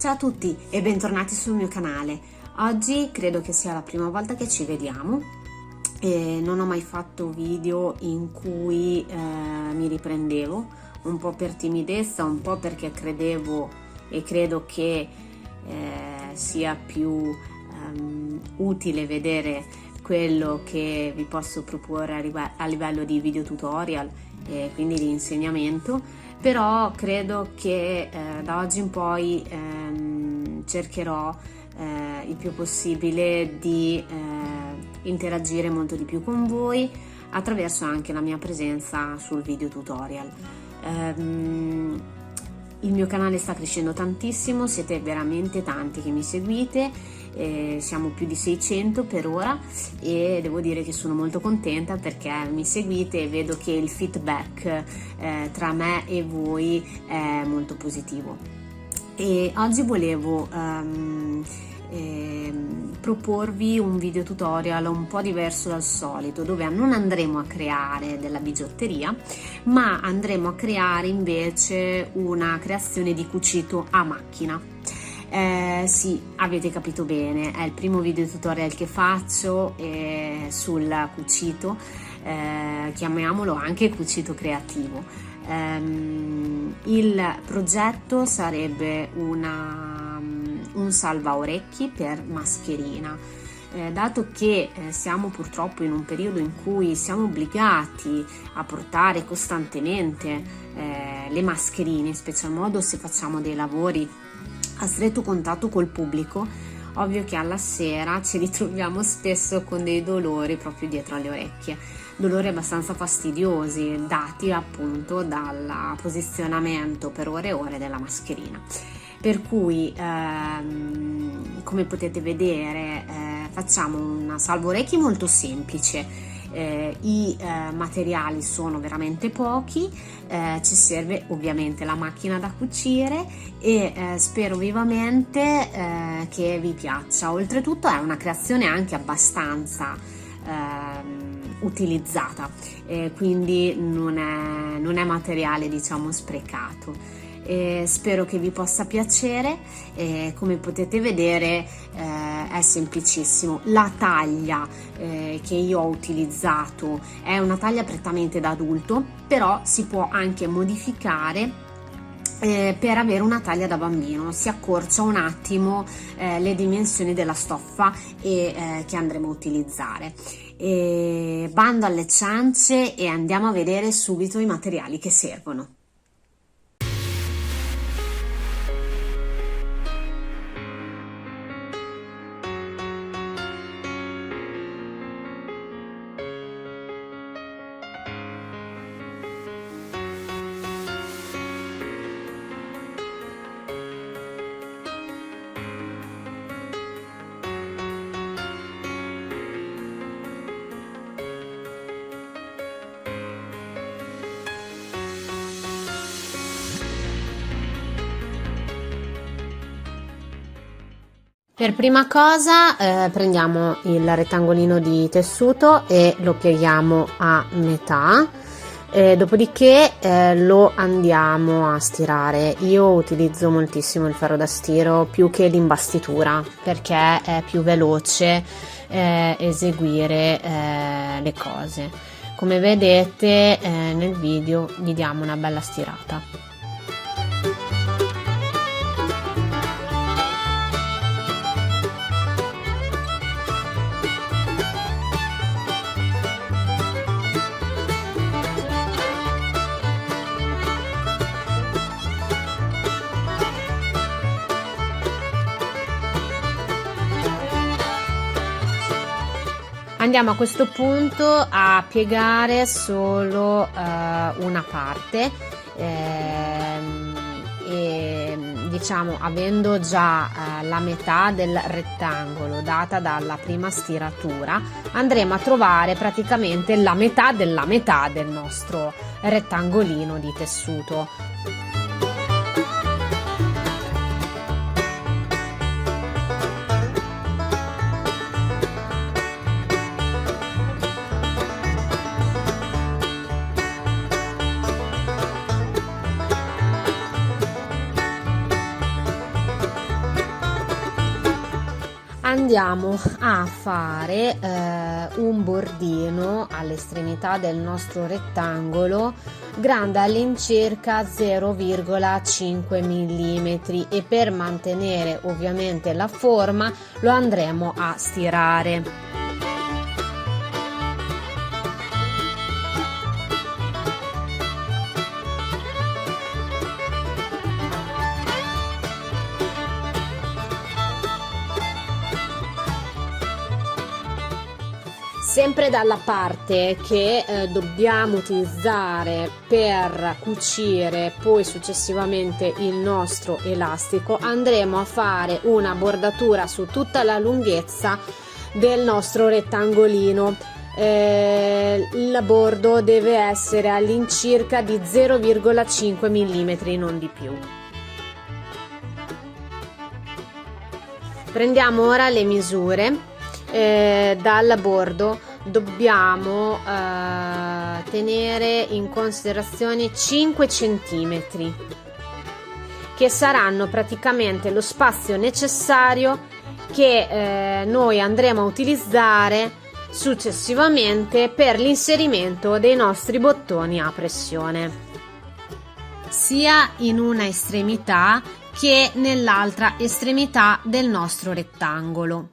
Ciao a tutti e bentornati sul mio canale. Oggi credo che sia la prima volta che ci vediamo e non ho mai fatto video in cui mi riprendevo, un po' per timidezza, un po' perché credevo e credo che sia più utile vedere quello che vi posso proporre a livello di video tutorial e quindi di insegnamento, però credo che da oggi in poi cercherò il più possibile di interagire molto di più con voi attraverso anche la mia presenza sul video tutorial. Il mio canale sta crescendo tantissimo, siete veramente tanti che mi seguite, siamo più di 600 per ora e devo dire che sono molto contenta perché mi seguite e vedo che il feedback tra me e voi è molto positivo. E oggi volevo proporvi un video tutorial un po' diverso dal solito, dove non andremo a creare della bigiotteria, ma andremo a creare invece una creazione di cucito a macchina. Sì, avete capito bene, è il primo video tutorial che faccio sul cucito, chiamiamolo anche cucito creativo. Il progetto sarebbe un salva orecchi per mascherina. Dato che siamo purtroppo in un periodo in cui siamo obbligati a portare costantemente le mascherine, in special modo se facciamo dei lavori a stretto contatto col pubblico, ovvio che alla sera ci ritroviamo spesso con dei dolori proprio dietro alle orecchie, dolori abbastanza fastidiosi dati appunto dal posizionamento per ore e ore della mascherina. Per cui come potete vedere facciamo una salva orecchi molto semplice. I materiali sono veramente pochi, ci serve ovviamente la macchina da cucire e spero vivamente che vi piaccia. Oltretutto è una creazione anche abbastanza utilizzata, quindi non è materiale diciamo sprecato. Spero che vi possa piacere. Come potete vedere è semplicissimo. La taglia che io ho utilizzato è una taglia prettamente da adulto, però si può anche modificare per avere una taglia da bambino. Si accorcia un attimo le dimensioni della stoffa che andremo a utilizzare. Bando alle ciance e andiamo a vedere subito i materiali che servono. Per prima cosa prendiamo il rettangolino di tessuto e lo pieghiamo a metà, dopodiché lo andiamo a stirare. Io utilizzo moltissimo il ferro da stiro più che l'imbastitura perché è più veloce eseguire le cose. Come vedete nel video gli diamo una bella stirata. Andiamo a questo punto a piegare solo una parte e diciamo avendo già la metà del rettangolo data dalla prima stiratura andremo a trovare praticamente la metà della metà del nostro rettangolino di tessuto. andiamo a fare un bordino all'estremità del nostro rettangolo grande all'incirca 0,5 mm e per mantenere ovviamente la forma lo andremo a stirare. Sempre dalla parte che dobbiamo utilizzare per cucire poi successivamente il nostro elastico, andremo a fare una bordatura su tutta la lunghezza del nostro rettangolino. Il bordo deve essere all'incirca di 0,5 mm, non di più. Prendiamo ora le misure. Dal bordo dobbiamo tenere in considerazione 5 cm, che saranno praticamente lo spazio necessario che noi andremo a utilizzare successivamente per l'inserimento dei nostri bottoni a pressione, sia in una estremità che nell'altra estremità del nostro rettangolo.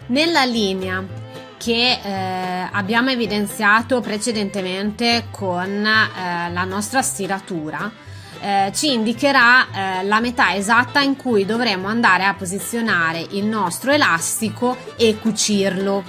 Nella linea che abbiamo evidenziato precedentemente con la nostra stiratura, ci indicherà la metà esatta in cui dovremo andare a posizionare il nostro elastico e cucirlo.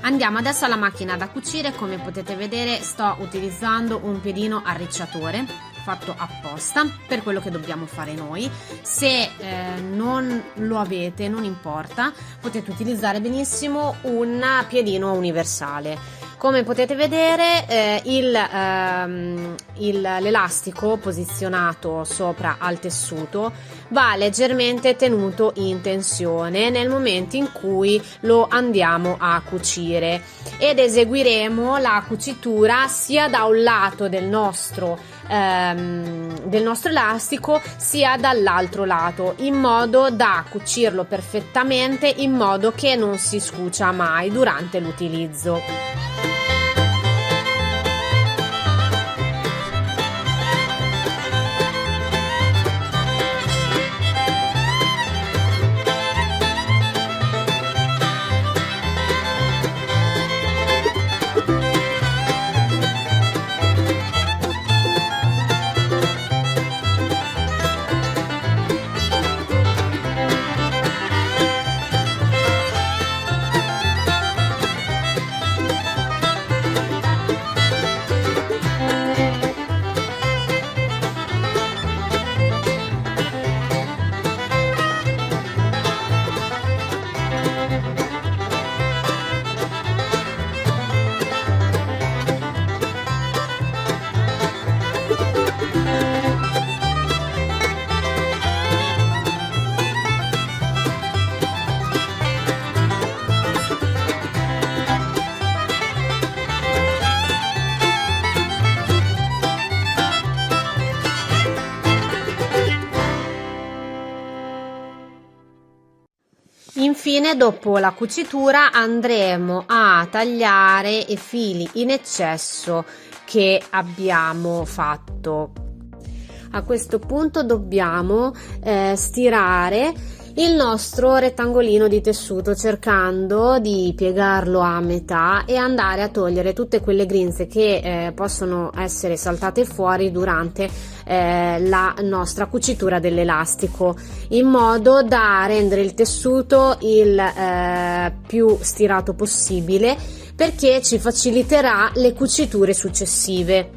Andiamo adesso alla macchina da cucire. Come potete vedere sto utilizzando un piedino arricciatore fatto apposta per quello che dobbiamo fare noi. Se non lo avete, non importa, potete utilizzare benissimo un piedino universale. Come potete vedere l'elastico posizionato sopra al tessuto va leggermente tenuto in tensione nel momento in cui lo andiamo a cucire, ed eseguiremo la cucitura sia da un lato del nostro elastico sia dall'altro lato, in modo da cucirlo perfettamente, in modo che non si scucia mai durante l'utilizzo. Infine, dopo la cucitura, andremo a tagliare i fili in eccesso che abbiamo fatto. A questo punto dobbiamo stirare il nostro rettangolino di tessuto, cercando di piegarlo a metà e andare a togliere tutte quelle grinze che possono essere saltate fuori durante la nostra cucitura dell'elastico, in modo da rendere il tessuto il più stirato possibile, perché ci faciliterà le cuciture successive.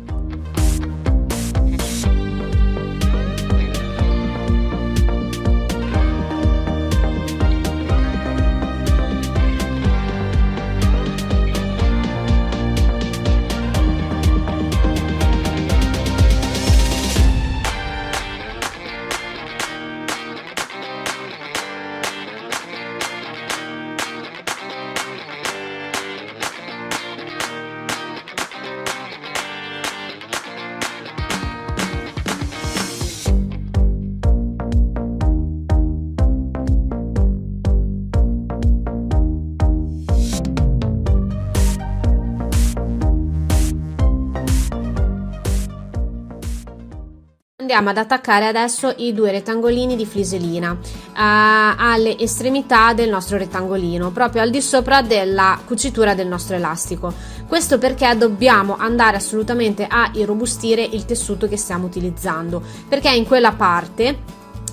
Andiamo ad attaccare adesso i due rettangolini di fliselina alle estremità del nostro rettangolino, proprio al di sopra della cucitura del nostro elastico. Questo perché dobbiamo andare assolutamente a irrobustire il tessuto che stiamo utilizzando, perché in quella parte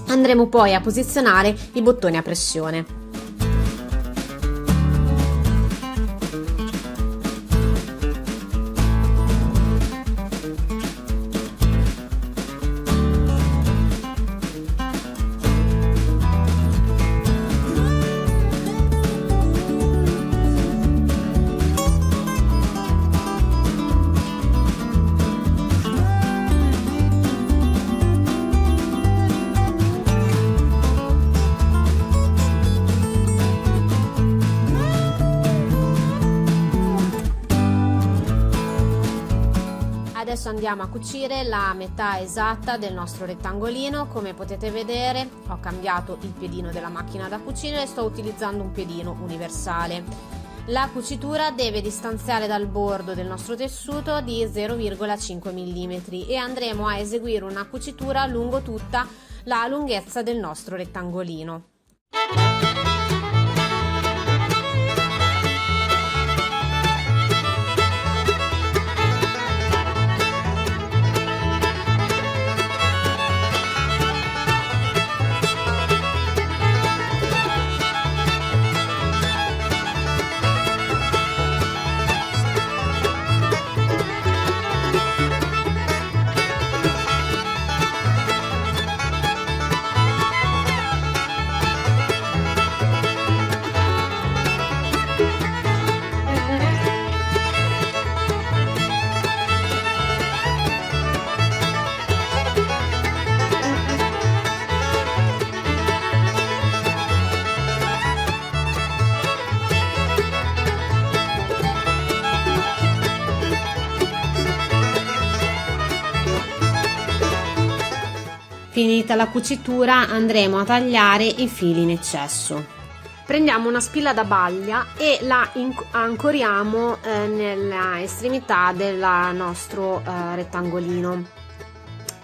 andremo poi a posizionare i bottoni a pressione. Adesso andiamo a cucire la metà esatta del nostro rettangolino. Come potete vedere, ho cambiato il piedino della macchina da cucire e sto utilizzando un piedino universale. La cucitura deve distanziare dal bordo del nostro tessuto di 0,5 mm e andremo a eseguire una cucitura lungo tutta la lunghezza del nostro rettangolino. Finita la cucitura andremo a tagliare i fili in eccesso. Prendiamo una spilla da baglia e la ancoriamo nella estremità del nostro rettangolino,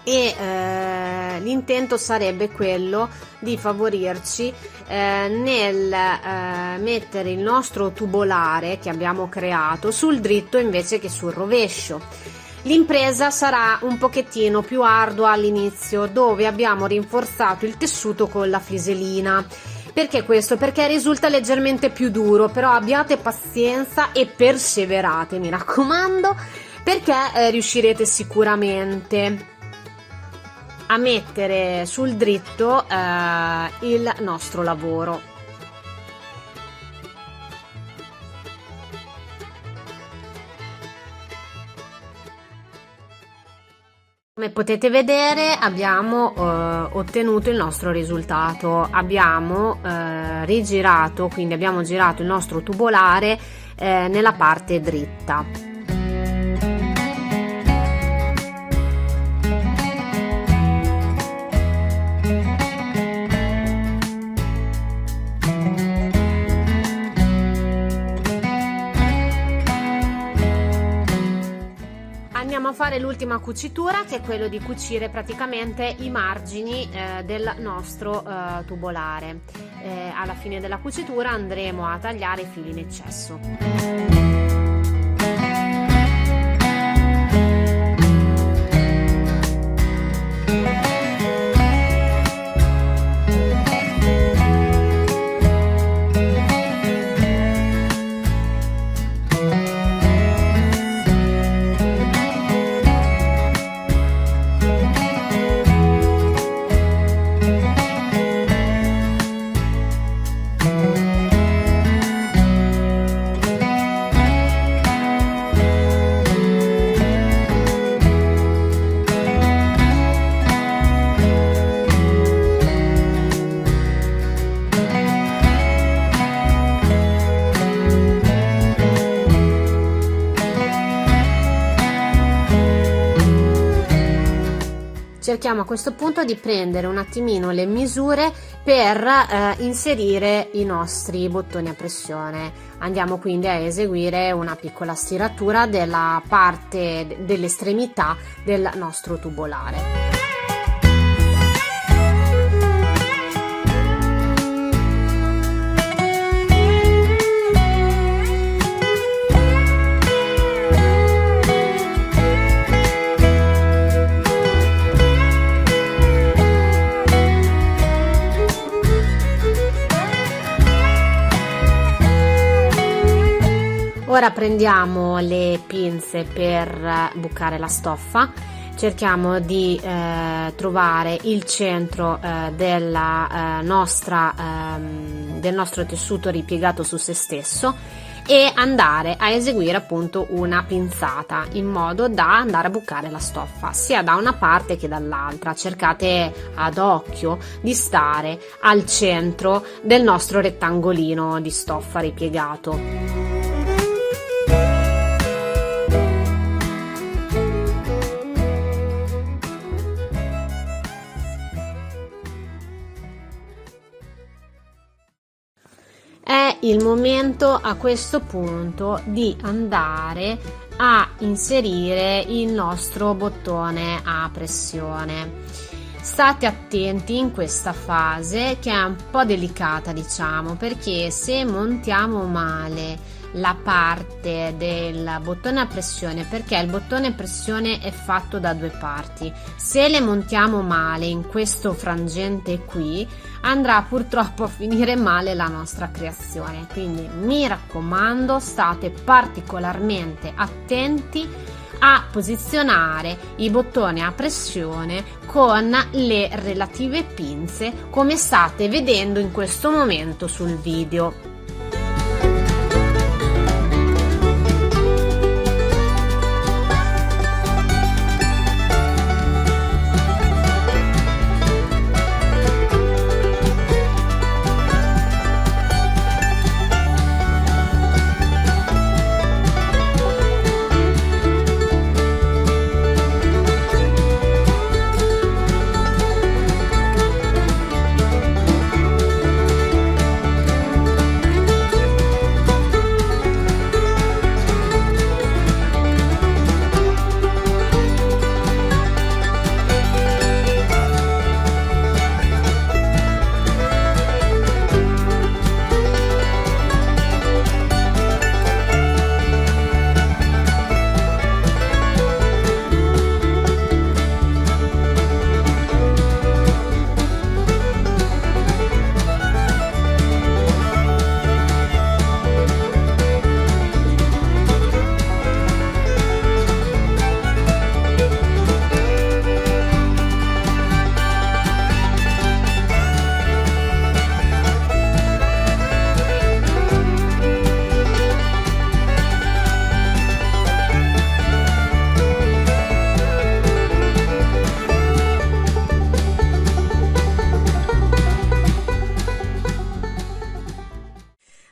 e l'intento sarebbe quello di favorirci nel mettere il nostro tubolare che abbiamo creato sul dritto invece che sul rovescio. L'impresa sarà un pochettino più ardua all'inizio, dove abbiamo rinforzato il tessuto con la fliselina. Perché questo? Perché risulta leggermente più duro, però abbiate pazienza e perseverate, mi raccomando, perché riuscirete sicuramente a mettere sul dritto il nostro lavoro. Come potete vedere abbiamo ottenuto il nostro risultato, abbiamo rigirato, quindi abbiamo girato il nostro tubolare nella parte dritta. Andiamo a fare l'ultima cucitura, che è quello di cucire praticamente i margini del nostro tubolare. Alla fine della cucitura andremo a tagliare i fili in eccesso. Cerchiamo a questo punto di prendere un attimino le misure per inserire i nostri bottoni a pressione. Andiamo quindi a eseguire una piccola stiratura della parte dell'estremità del nostro tubolare. Ora prendiamo le pinze per bucare la stoffa, cerchiamo di trovare il centro del nostro tessuto ripiegato su se stesso e andare a eseguire appunto una pinzata in modo da andare a bucare la stoffa sia da una parte che dall'altra. Cercate ad occhio di stare al centro del nostro rettangolino di stoffa ripiegato. È il momento a questo punto di andare a inserire il nostro bottone a pressione. State attenti in questa fase, che è un po' delicata, diciamo, perché se montiamo male la parte del bottone a pressione, perché il bottone a pressione è fatto da due parti, se le montiamo male in questo frangente qui andrà purtroppo a finire male la nostra creazione. Quindi mi raccomando, state particolarmente attenti a posizionare i bottoni a pressione con le relative pinze, come state vedendo in questo momento sul video.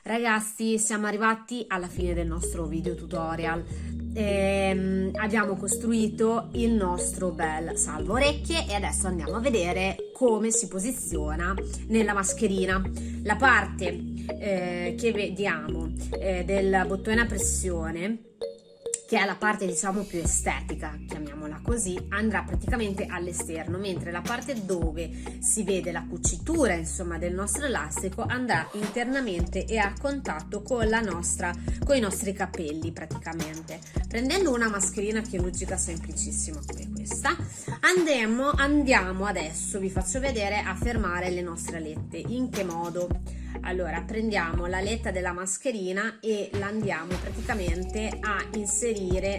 Ragazzi, siamo arrivati alla fine del nostro video tutorial. Abbiamo costruito il nostro bel salva orecchie e adesso andiamo a vedere come si posiziona nella mascherina. La parte che vediamo del bottone a pressione, che è la parte diciamo più estetica, chiamiamola così, andrà praticamente all'esterno, mentre la parte dove si vede la cucitura insomma del nostro elastico andrà internamente e a contatto con con i nostri capelli praticamente. Prendendo una mascherina chirurgica semplicissima come questa, andiamo adesso, vi faccio vedere, a fermare le nostre alette. In che modo? Allora, prendiamo l'aletta della mascherina e la andiamo praticamente a inserire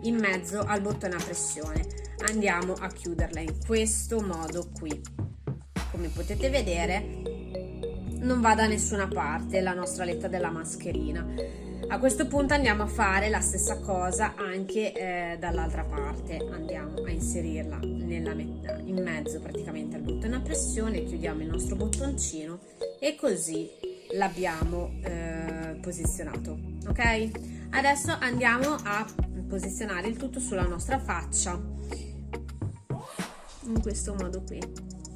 in mezzo al bottone a pressione. Andiamo a chiuderla in questo modo qui. Come potete vedere, non va da nessuna parte la nostra aletta della mascherina. A questo punto andiamo a fare la stessa cosa anche dall'altra parte. Andiamo a inserirla in mezzo praticamente al bottone a pressione, chiudiamo il nostro bottoncino e così l'abbiamo posizionato. Ok? Adesso andiamo a posizionare il tutto sulla nostra faccia in questo modo qui.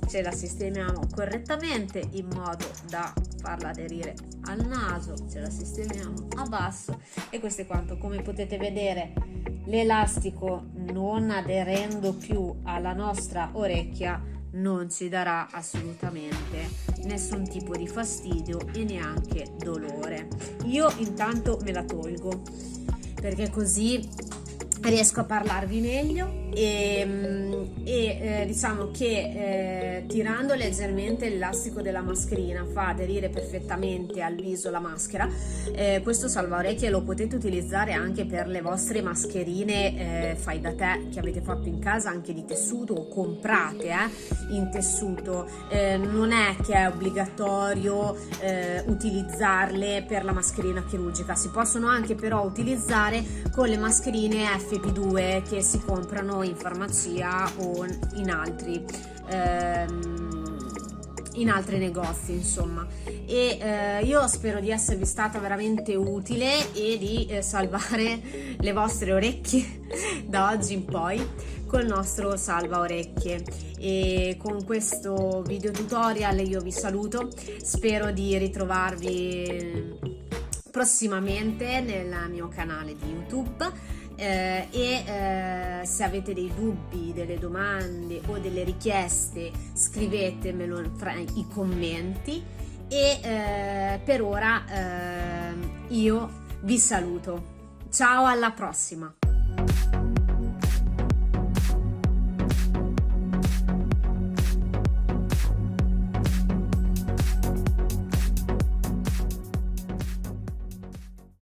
Ce la sistemiamo correttamente in modo da farla aderire al naso, ce la sistemiamo a basso e questo è quanto. Come potete vedere, l'elastico non aderendo più alla nostra orecchia non ci darà assolutamente nessun tipo di fastidio e neanche dolore. Io intanto me la tolgo perché così riesco a parlarvi meglio e diciamo che tirando leggermente l'elastico della mascherina fa aderire perfettamente al viso la maschera. Questo salvaorecchie lo potete utilizzare anche per le vostre mascherine fai da te che avete fatto in casa, anche di tessuto, o comprate in tessuto. Non è che è obbligatorio utilizzarle per la mascherina chirurgica, si possono anche però utilizzare con le mascherine FP2 che si comprano in farmacia o in altri negozi insomma. E io spero di esservi stata veramente utile e di salvare le vostre orecchie da oggi in poi col nostro salva orecchie. E con questo video tutorial io vi saluto, spero di ritrovarvi prossimamente nel mio canale di YouTube. Se avete dei dubbi, delle domande o delle richieste, scrivetemelo fra i commenti e per ora io vi saluto. Ciao, alla prossima!